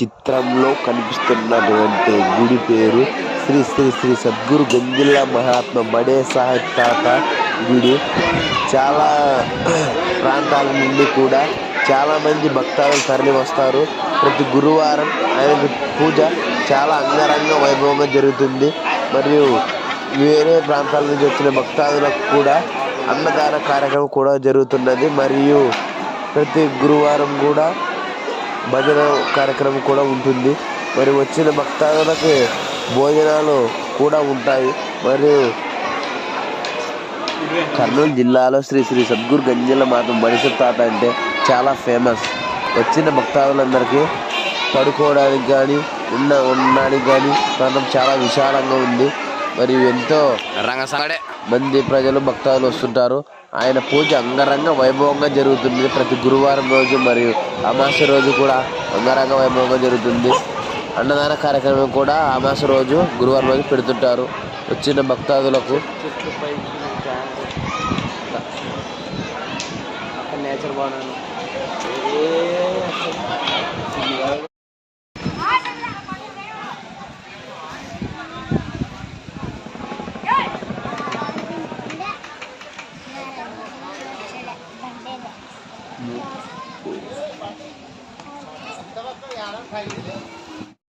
చిత్రంలో కనిపిస్తున్నటువంటి గుడి పేరు శ్రీ శ్రీ శ్రీ సద్గురు గంజిళ్ళ మహాత్మ బడే సాహెబ్ తాత గుడి. చాలా ప్రాంతాల నుండి కూడా చాలామంది భక్తాదులు తరలి వస్తారు. ప్రతి గురువారం ఆయనకు పూజ చాలా అంగరంగ వైభవంగా జరుగుతుంది. మరియు వేరే ప్రాంతాల నుంచి వచ్చిన భక్తాదులకు కూడా అన్నదాన కార్యక్రమం కూడా జరుగుతున్నది. మరియు ప్రతి గురువారం కూడా భజన కార్యక్రమం కూడా ఉంటుంది. మరి వచ్చిన భక్తాదులకి భోజనాలు కూడా ఉంటాయి. మరియు కర్నూలు జిల్లాలో శ్రీ శ్రీ సద్గురు గంజిళ్ళ మహాత్మ బడిసె తాత అంటే చాలా ఫేమస్. వచ్చిన భక్తాదులందరికీ పడుకోవడానికి కానీ ఉండడానికి కానీ ప్రాంతం చాలా విశాలంగా ఉంది. మరియు ఎంతో మంది ప్రజలు భక్తాదులు వస్తుంటారు. ఆయన పూజ అంగరంగ వైభవంగా జరుగుతుంది ప్రతి గురువారం రోజు. మరియు అమావాస్య రోజు కూడా అంగరంగ వైభవంగా జరుగుతుంది. అన్నదాన కార్యక్రమం కూడా అమావాస్య రోజు గురువారం రోజు పెడుతుంటారు వచ్చిన భక్తాదులకు. నేచర్ బాగున్నాను. Hãy subscribe cho kênh Ghiền Mì Gõ để không bỏ lỡ